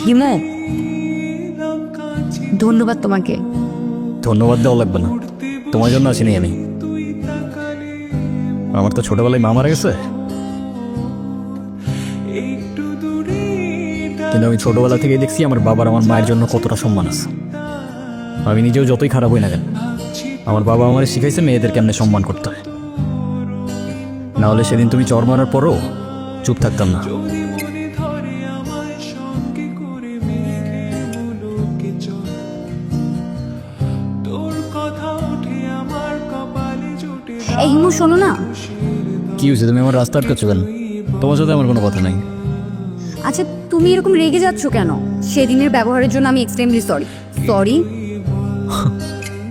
হিমু, ধন্যবাদ তোমাকে। ধন্যবাদ দেওয়া লাগবে না, তোমার জন্য আসিনি আমি। আমার তো ছোটবেলায় মা মারা গেছে, কিন্তু আমি ছোটবেলা থেকেই দেখছি আমার বাবার আমার মায়ের জন্য কতটা সম্মান আছে। আমি নিজেও যতই খারাপ হই না কেন, আমার বাবা আমার শিখাইছে মেয়েদের কেমনে সম্মান করতে হয়। না হলে সেদিন তুমি চর মারার পরও চুপ থাকতাম না। এই হিমু, শোনো না। কি হয়েছে, তুমি আমার রাস্তা আটকাচ্ছ কেন? তোমার সাথে আমার কোনো কথা নাই। আচ্ছা, তুমি এরকম রেগে যাচ্ছ কেন? সেদিনের ব্যবহারের জন্য আমি এক্সট্রিমলি সরি। সরি?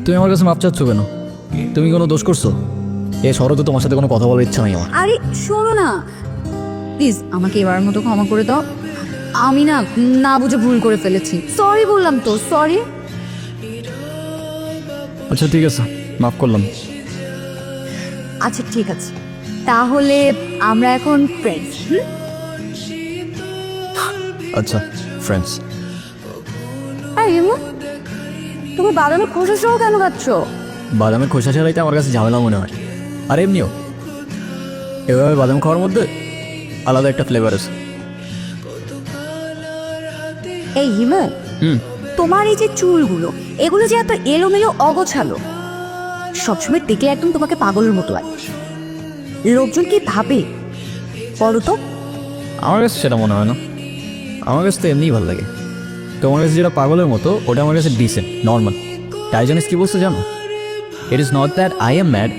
তুমি আমার কাছে মাপ চাচ্ছ কেন? তুমি কোনো দোষ করছো? এ শরতে তোমার সাথে কোনো কথা বলার ইচ্ছা নাই আমার। আরে শোনো না, প্লিজ আমাকে এবার মতো ক্ষমা করে দাও। আমি না না বুঝে ভুল করে ফেলেছি। সরি বললাম তো, সরি। আচ্ছা ঠিক আছে, মাফ করলাম। আচ্ছা ঠিক আছে, তাহলে আমরা এখন ফ্রেন্ডস। আচ্ছা ফ্রেন্ডস। আরে হিমু, তুমি বাদামের খোসা সহ কেন খাচ্ছ? বাদামের খোসা ছাড়াইতে আমার কাছে ঝামেলা মনে হয়। আর এমনিও এভাবে বাদাম খাওয়ার মধ্যে আলাদা একটা ফ্লেভার আছে। এই হিমু, তোমার এই যে চুলগুলো, এগুলো যে এত এলোমেলো অগোছালো, সবসময় দেখলে একদম তোমাকে পাগলের মতো লাগে। লোকজন কি ভাবে বলো তো? আমার কাছে সেটা মনে হয় না, আমার কাছে তো এমনিই ভালো লাগে। তোমার কাছে যেটা পাগলের মতো, ওটা আমার কাছে ডিসেন্ট, নর্মাল। তাই জানিস কি বলছো জানো? It is not that I am mad,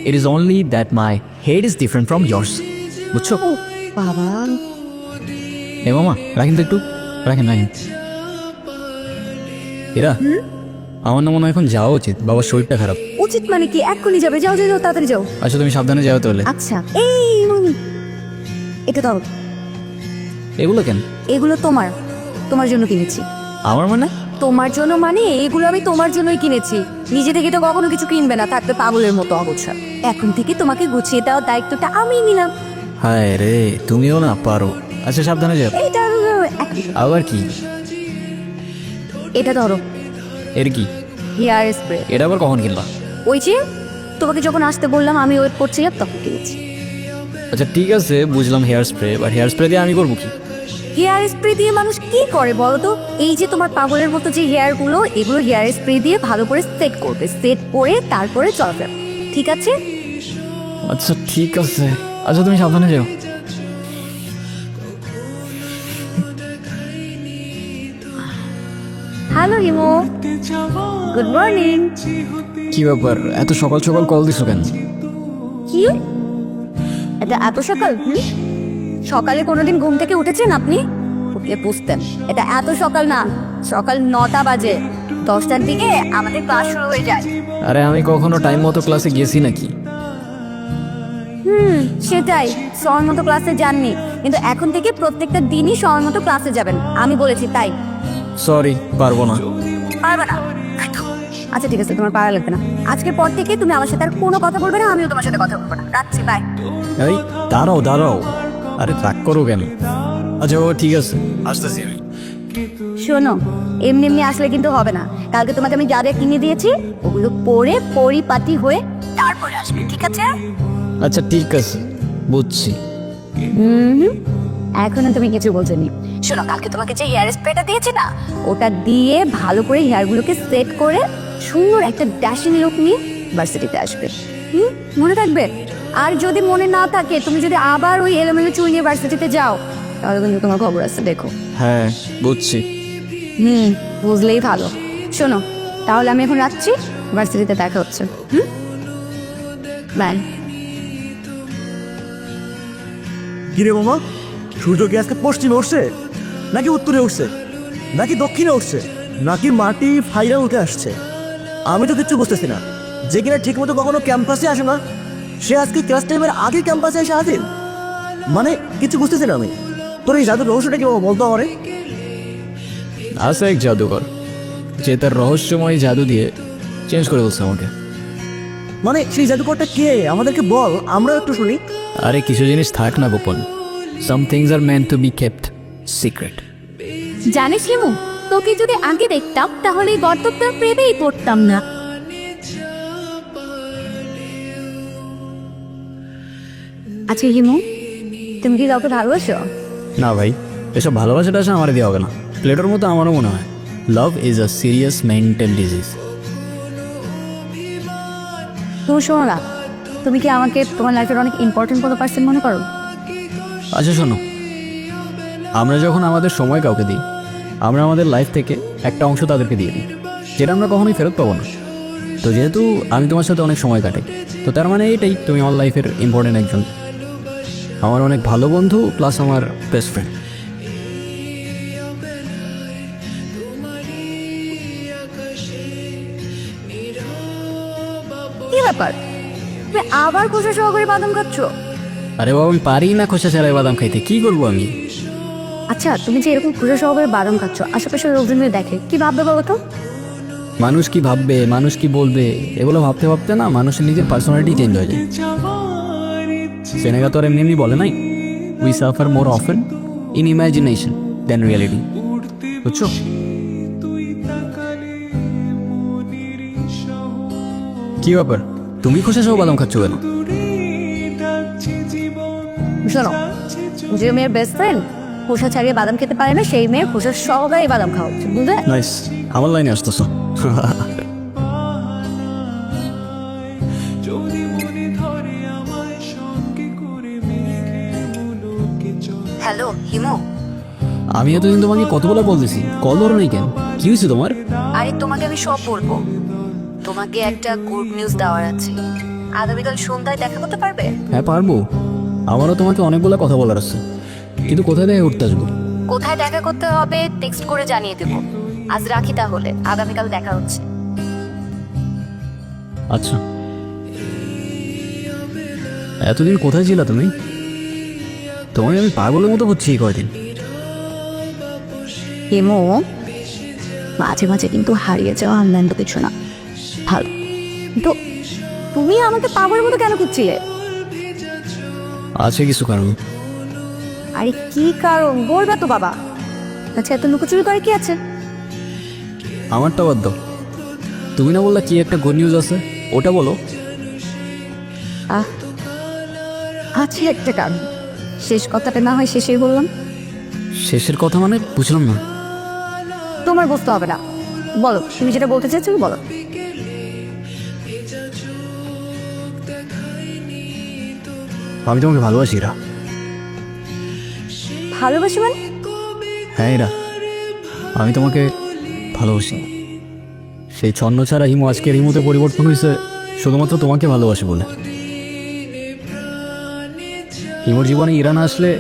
it is only that my head is different from years. বুঝছো? বাবা, এ মামা রাখেন তো একটু, রাখেন রাখেন। এরা আমার না মনে হয় এখন যাওয়া উচিত, বাবার শরীরটা খারাপ। উচিত মানে কি? এক্ষুনি যাবে? যাও যাও যাও, তাড়াতাড়ি যাও। আচ্ছা তুমি সাবধানে যাও তাহলে। আচ্ছা, এই এটা দাও। এগুলো কেন? এগুলো তোমার, তোমার জন্য কিনেছি। আমার মানে? তোমার জন্য মানে এগুলো আমি তোমার জন্যই কিনেছি। নিজে থেকে তো কখনো কিছু কিনবে না, থাকবে পাগলের মতো অগোছাল। এখন থেকে তোমাকে গুছিয়ে দেওয়ার দায়িত্বটা আমি নিলাম। হায় রে, তুমিও না পারো। আচ্ছা সাবধানে যাও। এইটা আবার কি? এটা ধরো, এর কি? Hair spray. এটা আবার কখন কিনবা? ওই যে তোমাকে যখন আসতে বললাম, আমি ওয়েট করছিলাম তখন কিনেছি। আচ্ছা ঠিক আছে বুঝলাম, hair spray. But hair spray দিয়ে আমি করবো কি? হেয়ার স্প্রে দিয়ে মানুষ কি করে বলো তো? এই যে তোমার পাগলের মতো যে হেয়ারগুলো, এগুলো হেয়ার স্প্রে দিয়ে ভালো করে সেট করবে, সেট করে তারপরে চলাফেরা। ঠিক আছে? আচ্ছা ঠিক আছে। আচ্ছা তুমি সাবধানে যাও। Hello Himu, good morning. কি ব্যাপার, এত সকাল সকাল কল দিছো কেন? কি এটা এত সকাল? সকালে কোনোদিন ঘুম থেকে উঠেছেন আপনি? উঠলে বুঝতেন এটা এত সকাল না, সকাল 9টা বাজে। 10টার দিকে আমাদের ক্লাস শুরু হয়ে যায়। আরে আমি কখনো টাইম মতো ক্লাসে গেছি নাকি? সেটাই, সময় মতো ক্লাসে যাননি, কিন্তু এখন থেকে প্রত্যেকটা দিনই সময় মতো ক্লাসে যাবেন। আমি বলেছি তাই। সরি, পারবো না। পারবে না? আচ্ছা ঠিক আছে, তোমার পারা লাগবে না। আজকের পর থেকে তুমি আমার সাথে আর কোনো কথা বলবে না, আমিও তোমার সাথে কথা বলবো না। রাখছি, বাই। এই দাঁড়াও দাঁড়াও, আরে রাগ করো কেন? আচ্ছা ও ঠিক আছে, আসতেছি আমি। শোনো, এমনি এমনি আসলে কিন্তু হবে না। কালকে তোমাকে আমি যা যা কিনে দিয়েছি, ওগুলো পরে পরিপাটি হয়ে তারপরে আসবে, ঠিক আছে? আচ্ছা ঠিক আছে, বুঝছি। এখনো তুমি কিছু বলছোনি। শোনো, কালকে তোমাকে যে হেয়ার স্প্রেটা দিয়েছি না, ওটা দিয়ে ভালো করে হেয়ারগুলোকে সেট করে সুন্দর একটা ড্যাশিং লুক নিয়ে ভার্সিটিতে আসবে। মনে থাকবে? আর যদি মনে না থাকে, তুমি যদি আবার ওই এলোমেলো চুল নিয়ে ভার্সিটিতে যাও, তাহলে কিন্তু তোমার খবর আছে, দেখো। হ্যাঁ বুঝছি। বুঝলেই ভালো। শোনো, তাহলে আমি এখন রাখছি, ভার্সিটিতে দেখা হচ্ছে। বাই। কিরে মামা, সূর্য কি আজকে পশ্চিমে উঠছে নাকি উত্তরে উঠছে নাকি দক্ষিণে উঠছে নাকি মাটি ফাইরা উঠে আসছে? আমি তো কিচ্ছু বুঝতেছি না। যে কিনা ঠিক মতো কখনো ক্যাম্পাসে আসে না, সে আজকে ক্লাস টাইমের আগে ক্যাম্পাসে এসে হাজির। মানে কিছু বুঝতেছি না আমি। তোর এই জাদুর রহস্যটা কি বাবা, বলতো আমারে? আছে এক জাদুকর, যে তার রহস্যময় জাদু দিয়ে চেঞ্জ করে বলছে আমাকে। মানে সেই জাদুকরটা কে? আমাদেরকে বল, আমরাও একটু শুনি। আরে কিছু জিনিস থাক না গোপন, some things are meant to be kept secret. জানিস হিমু, তোকে যদি আগে দেখতাম তাহলে এই গর্তটা প্রেমেই পড়তাম না। আচ্ছা হিমু, তুমি কি কাউকে ভালোবাসো? না ভাই, এসব ভালোবাসাটা আসে আমার দিয়ে হবে না। প্লেটোর মতো আমারও মনে হয় love is a serious mental disease. তুমি শোনো না, তুমি কি আমাকে তোমার লাইফের অনেক ইম্পর্টেন্ট কোনো পার্সন মনে করো? আচ্ছা শোনো, আমরা যখন আমাদের সময় কাউকে দিই, আমরা আমাদের লাইফ থেকে একটা অংশ তাদেরকে দিয়ে দিই, যেটা আমরা কখনোই ফেরত পাবো না। তো যেহেতু আমি তোমার সাথে অনেক সময় কাটাই, তো তার মানে এটাই তুমি আমার লাইফের ইম্পর্টেন্ট একজন, আমার অনেক ভালো বন্ধু প্লাস আমার বেস্ট ফ্রেন্ড। কি ব্যাপার, তুমি আবার খোসা সহকারে বাদাম খাচ্ছ? আরে বাবা, আমি পারি না খোসা ছাড়াই বাদাম খাইতে, কি করবো আমি? আচ্ছা, তুমি যে এরকম খোসা সহকারে বাদাম খাচ্ছ, আশেপাশের লোকজন যদি দেখে কি ভাববে বলো তো? মানুষ কি ভাববে, মানুষ কি বলবে, এগুলো ভাবতে ভাবতে না মানুষের নিজের পার্সোনালিটি চেঞ্জ হয়ে যায়। সেনেগা তো আর এমনি এমনি বলে নাই, we suffer more often in imagination than reality. বুঝছো? কি ব্যাপার, তুমি খোসা সহ বাদাম খাচ্ছ কেন? শোনো, যে মেয়ের বেস্ট ফ্রেন্ড খোসা ছাড়িয়ে বাদাম খেতে পারে না, সেই মেয়ের খোসা সহকারে বাদাম খাওয়া উচিত, বুঝলে? নাইস, আমার লাইনে আসতেছো। হ্যালো হিমু। আমি এতদিন তোমাকে কতগুলো বলতেছি, কল ধরো নাই কেন? কি হয়েছে তোমার? আরে তোমাকে আমি সব বলবো, তোমাকে একটা গুড নিউজ দেওয়ার আছে। আগামীকাল সন্ধ্যায় দেখা করতে পারবে? হ্যাঁ পারবো, আমারও তোমাকে অনেকগুলো কথা বলার আছে, কিন্তু কোথায় দেখা করতে আসবো? কোথায় দেখা করতে হবে টেক্সট করে জানিয়ে দেবো। আজ রাখি তাহলে, আগামীকাল দেখা হচ্ছে। আচ্ছা, এতদিন কোথায় ছিলা তুমি? তোমাকে আমি পাগলের মতো হচ্ছি এই কয়দিন। হিমু, মাঝে মাঝে কিন্তু হারিয়ে যাওয়া অনলাইন তো কিছু না, ভালো। তো তুমি আমাকে পাগলের মতো কেন খুঁজছিলে? আছে কিছু কারণ। আরে কি কারণ বলবে তো বাবা। আচ্ছা, এত লুকোচুরি করে কি আছে? আমারটা বাদ দাও, তুমি না বললা কি একটা গুড নিউজ আছে, ওটা বলো। আহ, আছে একটা কারণ। শেষ কথাটা না হয় শেষেই বললাম। শেষের কথা মানে বুঝলাম না। তোমার বুঝতে হবে না, বলো তুমি যেটা বলতে চাইছো বলো। আমি তোমাকে ভালোবাসি এরা। ভালোবাসি মানে? হ্যাঁ এরা, আমি তোমাকে ভালোবাসি। সেই ছন্ন ছাড়া হিমু আজকে রিমুতে পরিবর্তন হয়েছে শুধুমাত্র তোমাকে ভালোবাসে বলে। হিমুর জীবনে ইরা না আসলে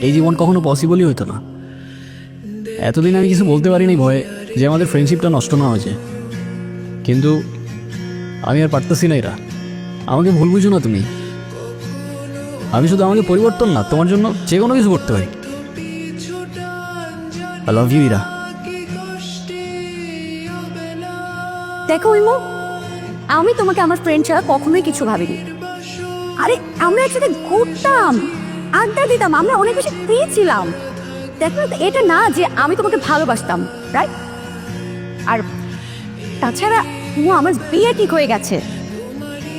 এই জীবন কখনো পসিবলই হতো না। এতদিন আমি কিছু বলতে পারিনি ভয়ে যে আমাদের ফ্রেন্ডশিপটা নষ্ট না হয়েছে, কিন্তু আমি আর পারতেছি না। এরা আমাকে ভুল বুঝো না তুমি, আমি শুধু আমাকে পরিবর্তন না তোমার জন্য যে কোনো কিছু করতে পারি। I love you Ira. দেখো ইমো, আমি তোমাকে আমার ফ্রেন্ড ছাড়া কখনোই কিছু ভাবিনি। আরে আমরা একসাথে ঘুরতাম, আড্ডা দিতাম, আমরা অনেক বেশি ফ্রি ছিলাম। দেখো এটা না যে আমি তোমাকে ভালোবাসতাম, রাইট? আর তাছাড়া আমার বিয়ে ঠিক হয়ে গেছে,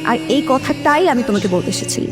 আর এই কথাটাই আমি তোমাকে বলতে এসেছি।